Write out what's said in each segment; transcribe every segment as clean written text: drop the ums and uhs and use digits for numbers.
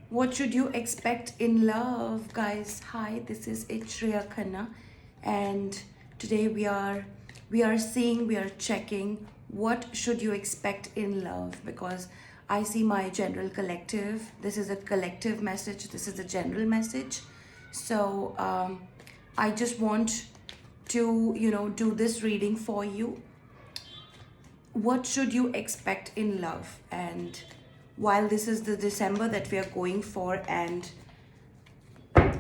What should you expect in love, guys? Hi, this is Ichriya Khanna, and today we are checking what should you expect in love, because I see my general collective. This is a collective message. This is a general message. So I just want to do this reading for you. What should you expect in love? And while this is the December that we are going for, and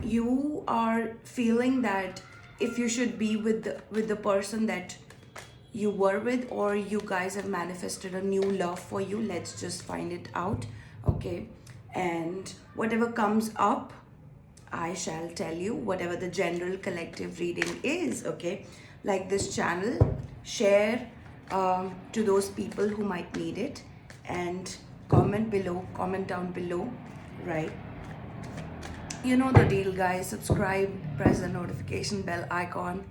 you are feeling that if you should be with the person that you were with, or you guys have manifested a new love for you, let's just find it out. Okay, and whatever comes up, I shall tell you, whatever the general collective reading is. Okay, like this channel, share to those people who might need it, and comment down below, right? You know the deal, guys. Subscribe, press the notification bell icon,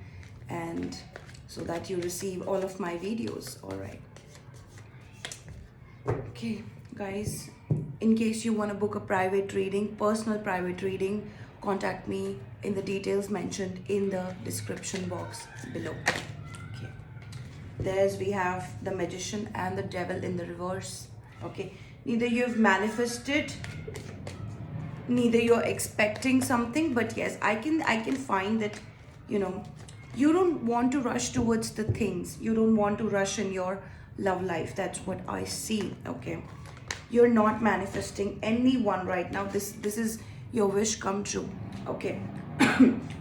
and so that you receive all of my videos. All right. Okay, guys, in case you want to book a private reading, personal private reading, contact me in the details mentioned in the description box below. Okay, there's we have the Magician and the Devil in the reverse. Okay, neither you've manifested, neither you're expecting something, but yes, I can find that, you know, you don't want to rush towards the things. You don't want to rush in your love life. That's what I see. Okay, you're not manifesting anyone right now. This is your wish come true. Okay.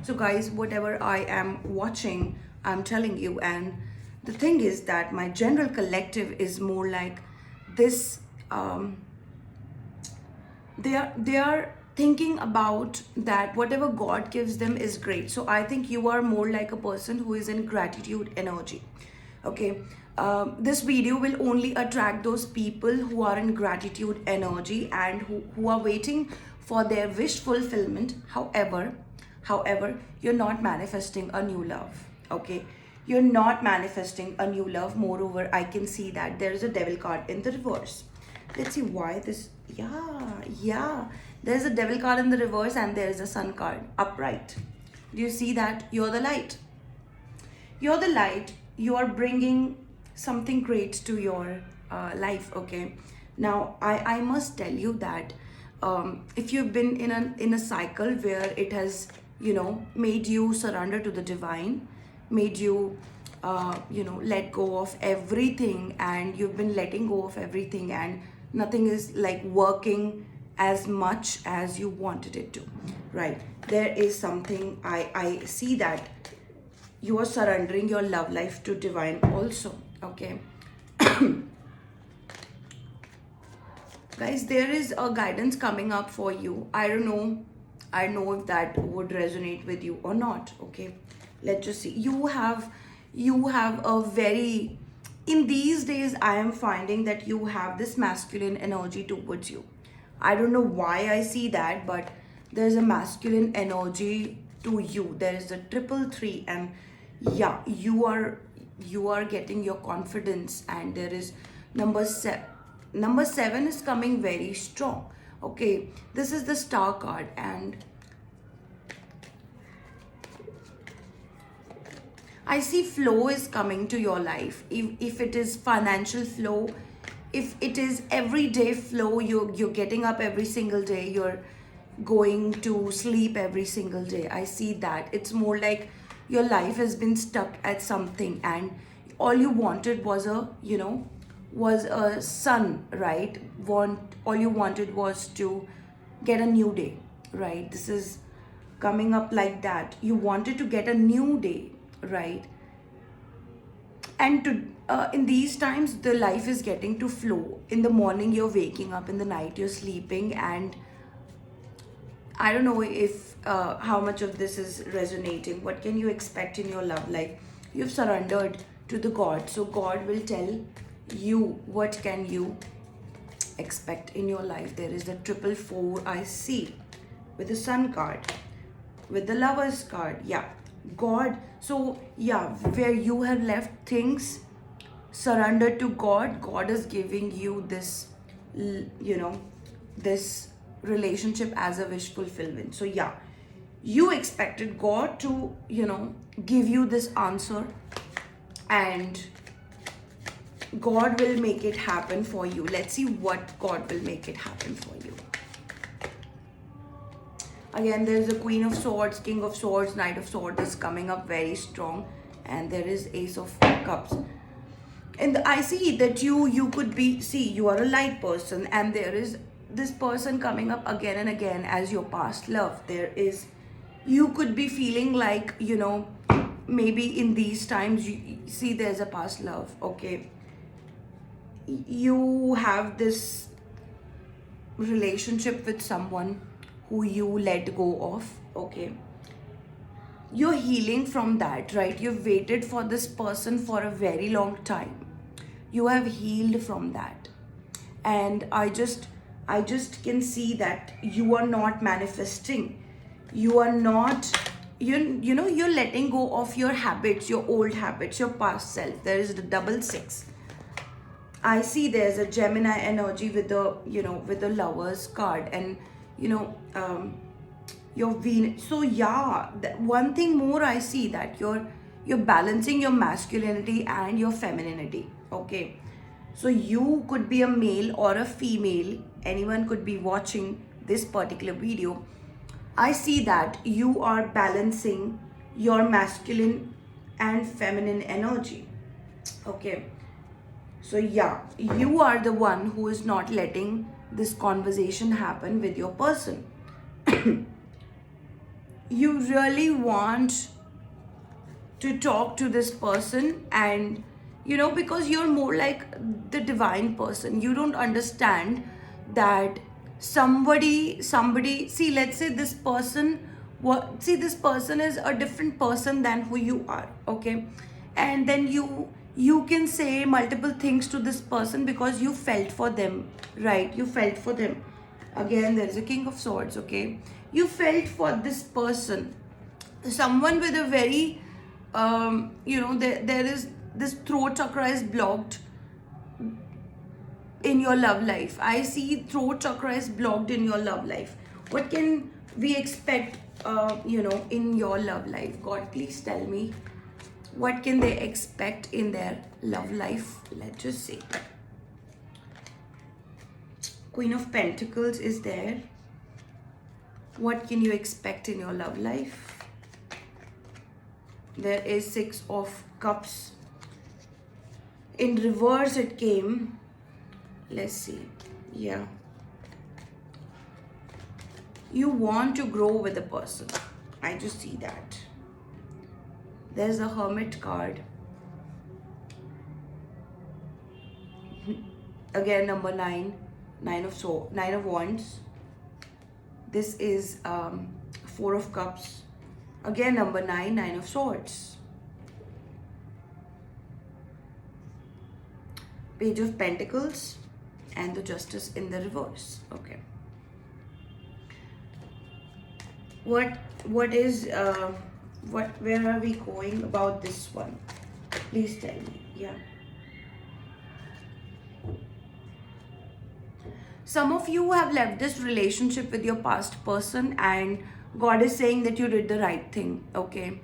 So guys, whatever I am watching, I'm telling you. And the thing is that my general collective is more like this. They are thinking about that whatever God gives them is great. So I think you are more like a person who is in gratitude energy. Okay, this video will only attract those people who are in gratitude energy, and who are waiting for their wish fulfillment. However, you're not manifesting a new love. Okay, you're not manifesting a new love. Moreover, I can see that there is a Devil card in the reverse. Let's see why this. Yeah, there's a Devil card in the reverse, and there is a Sun card upright. Do you see that? You're the light. You're the light. You are bringing something great to your life. Okay, now I must tell you that if you've been in a cycle where it has, made you surrender to the divine, made you let go of everything, and you've been letting go of everything, and nothing is like working as much as you wanted it to, right? There is something, I see that you are surrendering your love life to divine also. Okay, guys, there is a guidance coming up for you. I don't know if that would resonate with you or not. Okay, let's just see. You have a very, in these days I am finding that you have this masculine energy towards you. I don't know why I see that, but there's a masculine energy to you. There is a triple three, and yeah, you are getting your confidence, and there is number seven. Number seven is coming very strong. Okay, this is the Star card, and I see flow is coming to your life. If it is financial flow, if it is everyday flow, you're getting up every single day, you're going to sleep every single day. I see that. It's more like your life has been stuck at something, and all you wanted was a sun, right? All you wanted was to get a new day, right? This is coming up like that. You wanted to get a new day, right? And to in these times, the life is getting to flow. In the morning you're waking up, in the night you're sleeping, and I don't know if how much of this is resonating. What can you expect in your love life? You've surrendered to the God, so God will tell you what can you expect in your life. There is the triple four I see, with the Sun card, with the Lovers card. Yeah, God. So yeah, where you have left things, surrender to God. God is giving you this, this relationship as a wish fulfillment. So yeah, you expected God to, give you this answer, and God will make it happen for you. Let's see what God will make it happen for you. Again, there's the Queen of Swords, King of Swords, Knight of Swords is coming up very strong, and there is Ace of Cups. And I see that you could be, see, you are a light person, and there is this person coming up again and again as your past love. There is, you could be feeling like, maybe in these times, you see, there's a past love, okay? You have this relationship with someone who you let go of, okay? You're healing from that, right? You've waited for this person for a very long time. You have healed from that. And I just can see that you are not manifesting. You are not, you're letting go of your habits, your old habits, your past self. There is the double six. I see there's a Gemini energy with the, with the Lovers card, and, your Venus. So yeah, one thing more I see that you're balancing your masculinity and your femininity, okay? So you could be a male or a female. Anyone could be watching this particular video. I see that you are balancing your masculine and feminine energy, okay? So yeah, you are the one who is not letting this conversation happen with your person. You really want to talk to this person, and because you're more like the divine person. You don't understand that somebody, see, let's say this person, this person is a different person than who you are, okay? And then you can say multiple things to this person because you felt for them, right? You felt for them. Again, there is a King of Swords, okay? You felt for this person, someone with a very there is this throat chakra is blocked in your love life. I see throat chakra is blocked in your love life. What can we expect in your love life? God, please tell me, what can they expect in their love life? Let's just see. Queen of Pentacles is there. What can you expect in your love life? There is Six of Cups. In reverse it came. Let's see. Yeah. You want to grow with a person. I just see that. There's a Hermit card. Again, number 9. Nine of Wands. This is 4 of Cups. Again, number 9, 9 of Swords. Page of Pentacles and the Justice in the reverse. Okay. What is where are we going about this one? Please tell me. Yeah. Some of you have left this relationship with your past person, and God is saying that you did the right thing, okay?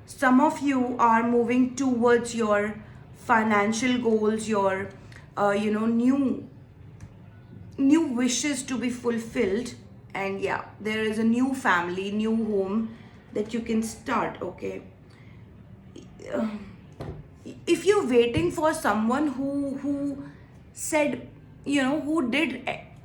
Some of you are moving towards your financial goals, your, new wishes to be fulfilled. And yeah, there is a new family, new home that you can start, okay? If you're waiting for someone who said, who did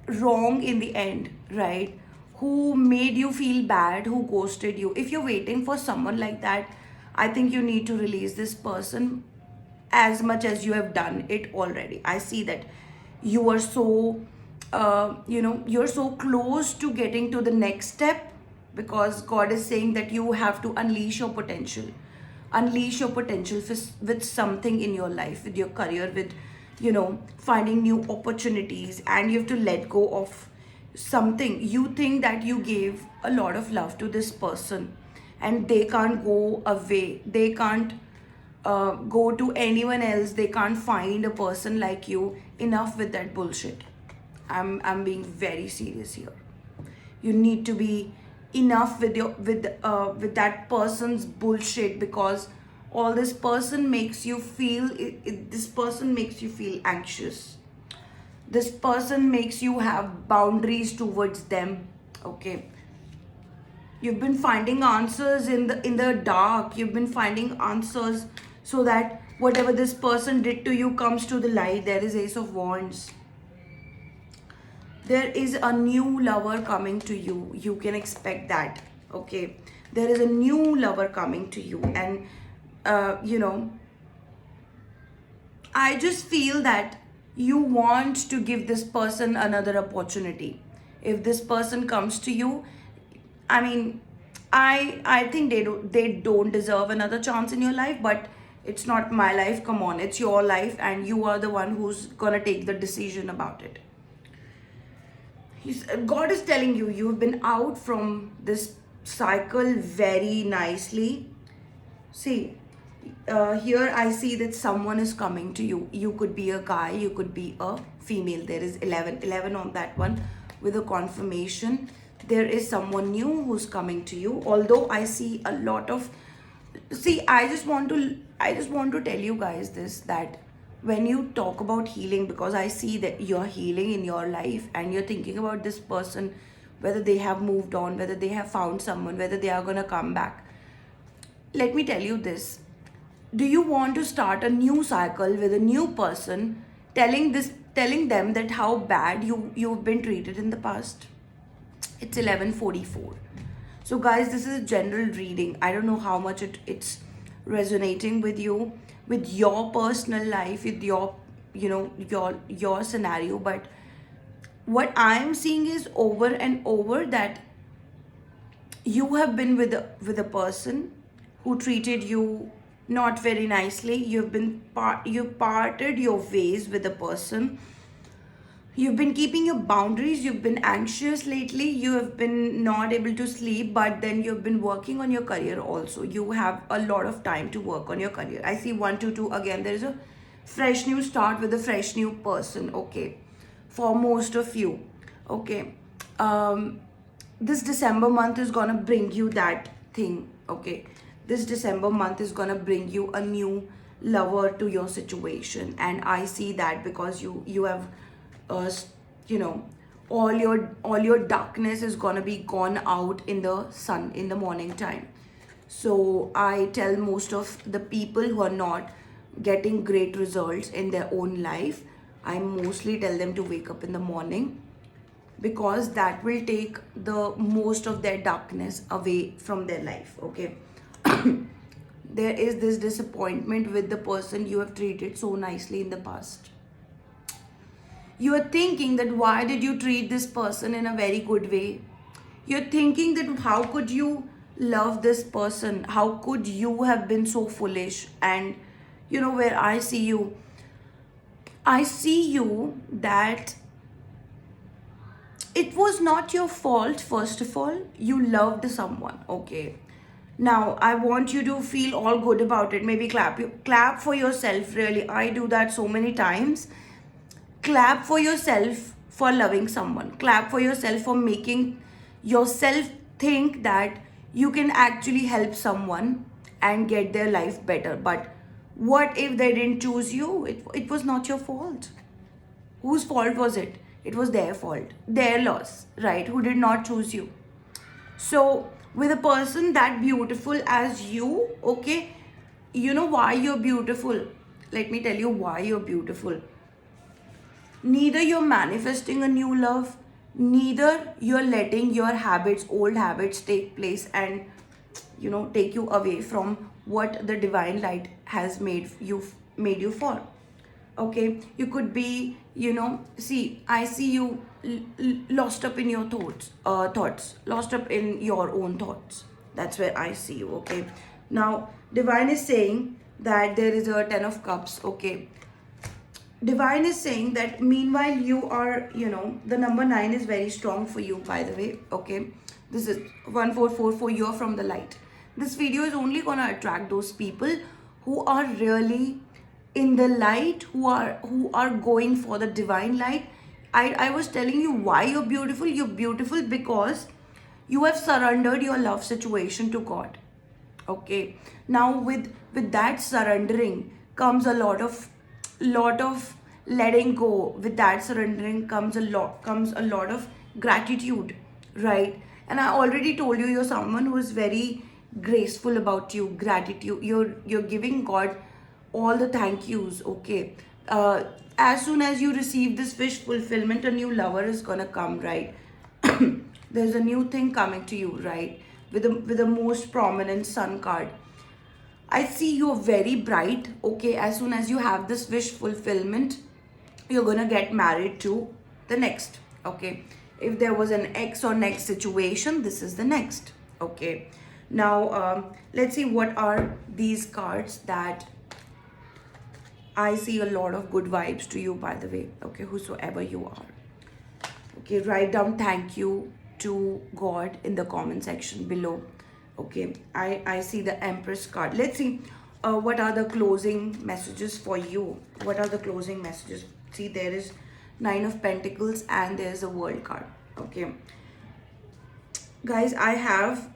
wrong in the end, right? Who made you feel bad, who ghosted you. If you're waiting for someone like that, I think you need to release this person as much as you have done it already. I see that you are so, you're so close to getting to the next step, because God is saying that you have to unleash your potential. Unleash your potential with something in your life, with your career, with, finding new opportunities, and you have to let go of something. You think that you gave a lot of love to this person and they can't go away. They can't go to anyone else. They can't find a person like you. Enough with that bullshit. I'm being very serious here. You need to be enough with your with that person's bullshit, because all this person makes you feel this person makes you feel anxious. This person makes you have boundaries towards them. Okay, you've been finding answers in the dark. You've been finding answers so that whatever this person did to you comes to the light. There is Ace of Wands. There is a new lover coming to you. You can expect that. Okay, there is a new lover coming to you, and I just feel that you want to give this person another opportunity. If this person comes to you, I mean, I think they don't deserve another chance in your life, but it's not my life. Come on, it's your life, and you are the one who's gonna take the decision about it. God is telling you, you've been out from this cycle very nicely. See, here I see that someone is coming to you. You could be a guy, you could be a female. There is 11 on that one with a confirmation. There is someone new who's coming to you. Although I see a lot of, see, I just want to tell you guys this, that when you talk about healing, because I see that you're healing in your life and you're thinking about this person, whether they have moved on, whether they have found someone, whether they are gonna come back. Let me tell you this. Do you want to start a new cycle with a new person, telling them that how bad you've been treated in the past? It's 11:44. So guys, this is a general reading. I don't know how much it's resonating with you, with your personal life, with your your scenario, but what I'm seeing is over and over that you have been with a person who treated you not very nicely. You've parted your ways with a person. You've been keeping your boundaries. You've been anxious lately. You have been not able to sleep, but then you've been working on your career also. You have a lot of time to work on your career. I see 122 again. There is a fresh new start with a fresh new person. Okay, for most of you. Okay, this December month is gonna bring you that thing. Okay, this December month is gonna bring you a new lover to your situation, and I see that because you have uh, you know all your darkness is gonna be gone out in the sun in the morning time. So I tell most of the people who are not getting great results in their own life, I mostly tell them to wake up in the morning, because that will take the most of their darkness away from their life. Okay, there is this disappointment with the person you have treated so nicely in the past. You are thinking that why did you treat this person in a very good way? You're thinking that how could you love this person? How could you have been so foolish? And where I see you that it was not your fault. First of all, you loved someone. Okay, now I want you to feel all good about it. Maybe clap for yourself. Really, I do that so many times. Clap for yourself for loving someone. Clap for yourself for making yourself think that you can actually help someone and get their life better. But what if they didn't choose you? It was not your fault. Whose fault was it? It was their fault, their loss, right? Who did not choose you. So, with a person that beautiful as you, okay, you know why you're beautiful? Let me tell you why you're beautiful. Neither you're manifesting a new love, neither you're letting your old habits take place and take you away from what the divine light has made you for. Okay, you could be, see, I see you lost up in your thoughts, lost up in your own thoughts. That's where I see you. Okay, now divine is saying that there is a 10 of cups. Okay, divine is saying that meanwhile you are, the number 9 is very strong for you, by the way. Okay, this is 1444. You're from the light. This video is only gonna attract those people who are really in the light, who are going for the divine light. I was telling you why you're beautiful. You're beautiful because you have surrendered your love situation to God. Okay. Now with that surrendering comes a lot of letting go. With that surrendering comes a lot of gratitude, right? And I already told you, you're someone who is very graceful about you. Gratitude. You're giving God all the thank yous. Okay. As soon as you receive this wish fulfillment, a new lover is gonna come, right? There's a new thing coming to you, right? With the most prominent sun card. I see you're very bright. Okay, as soon as you have this wish fulfillment, you're gonna get married to the next. Okay, if there was an ex or next situation, this is the next. Okay, now let's see what are these cards that I see a lot of good vibes to you, by the way. Okay, whosoever you are. Okay, write down thank you to God in the comment section below. Okay, I see the Empress card. Let's see what are the closing messages for you. What are the closing messages? See, there is Nine of Pentacles and there's a World card. Okay, guys, I have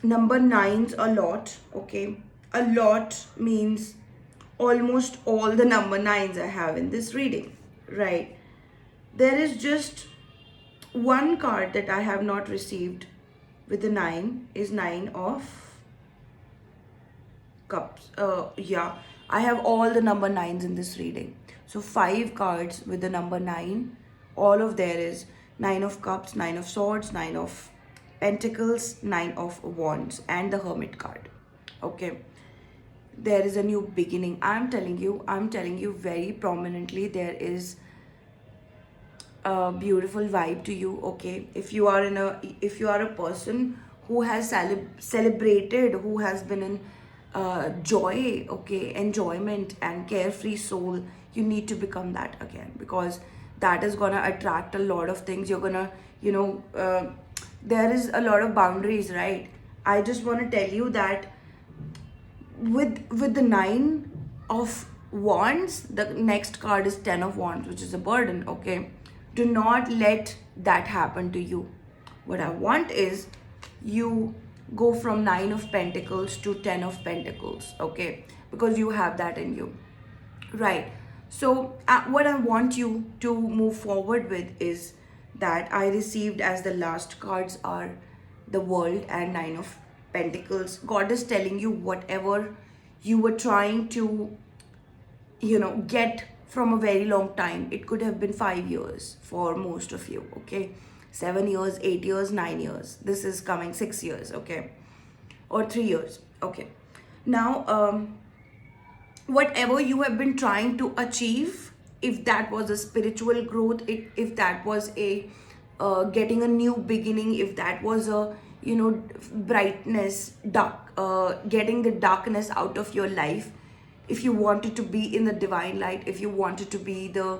number nines a lot. Okay, a lot means almost all the number nines I have in this reading, right? There is just one card that I have not received with the nine, is Nine of Cups. Yeah, I have all the number nines in this reading. So 5 cards with the number 9. All of there is Nine of Cups, Nine of Swords, Nine of Pentacles, Nine of Wands, and the Hermit card. Okay, there is a new beginning. I'm telling you very prominently, there is a beautiful vibe to you. Okay, if you are a person who has celebrated, who has been in joy, okay, enjoyment and carefree soul, you need to become that again, because that is gonna attract a lot of things. You're gonna, there is a lot of boundaries, right? I just want to tell you that with the 9 of Wands, the next card is 10 of Wands, which is a burden. Okay, do not let that happen to you. What I want is you go from 9 of Pentacles to 10 of Pentacles. Okay, because you have that in you, right? So what I want you to move forward with is that I received as the last cards are the World and 9 of Pentacles. God is telling you whatever you were trying to, get from a very long time. It could have been 5 years for most of you. Okay, 7 years, 8 years, 9 years. This is coming 6 years. Okay, or 3 years. Okay, now whatever you have been trying to achieve, if that was a spiritual growth, if that was a getting a new beginning, if that was a brightness, getting the darkness out of your life, if you wanted to be in the divine light, if you wanted to be the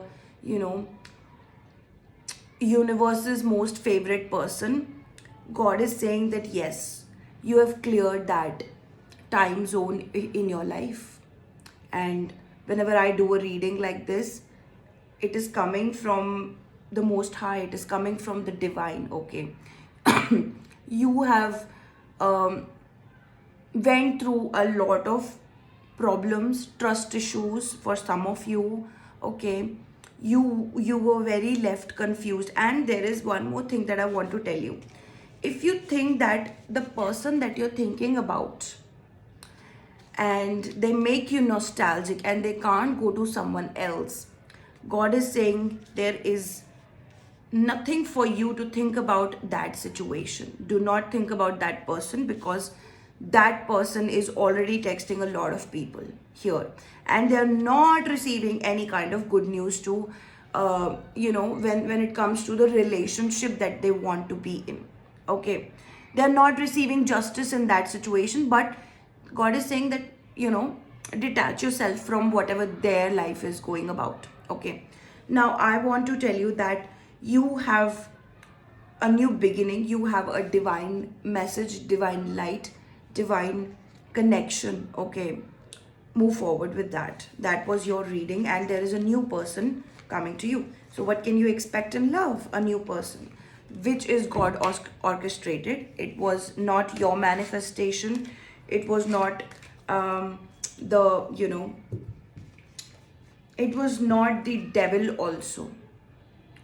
universe's most favorite person, God is saying that yes, you have cleared that time zone in your life. And whenever I do a reading like this, it is coming from the Most High, it is coming from the divine. Okay, you have went through a lot of problems, trust issues for some of you. Okay, you were very left confused. And there is one more thing that I want to tell you. If you think that the person that you're thinking about, and they make you nostalgic and they can't go to someone else, God is saying there is nothing for you to think about that situation. Do not think about that person, because that person is already texting a lot of people here, and they're not receiving any kind of good news to when it comes to the relationship that they want to be in. Okay, they're not receiving justice in that situation, but God is saying that detach yourself from whatever their life is going about. Okay, now I want to tell you that you have a new beginning, you have a divine message, divine light, divine connection. Okay, move forward with that. That was your reading, and there is a new person coming to you. So what can you expect in love? A new person, which is God orchestrated. It was not your manifestation. It was not the, it was not the devil also.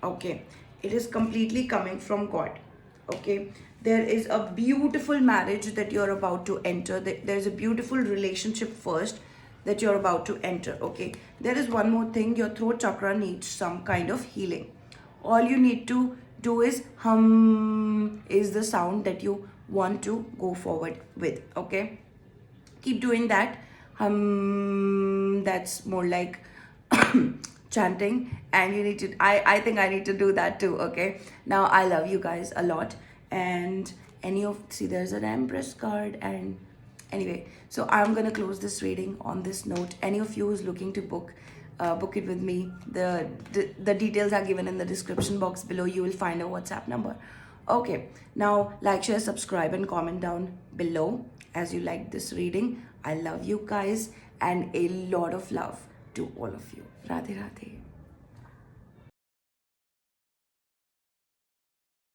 Okay, it is completely coming from God. Okay, there is a beautiful marriage that you're about to enter. There's a beautiful relationship first that you're about to enter. Okay, there is one more thing. Your throat chakra needs some kind of healing. All you need to do is hum is the sound that you want to go forward with. Okay, keep doing that. That's more like chanting, and you need to, I think I need to do that too. Okay, now I love you guys a lot, and any of, see, there's an Empress card, and anyway, so I'm gonna close this reading on this note. Any of you who's looking to book it with me, the details are given in the description box below. You will find a WhatsApp number. Okay, now like, share, subscribe, and comment down below as you like this reading. I love you guys, and a lot of love to all of you. Radhe Radhe.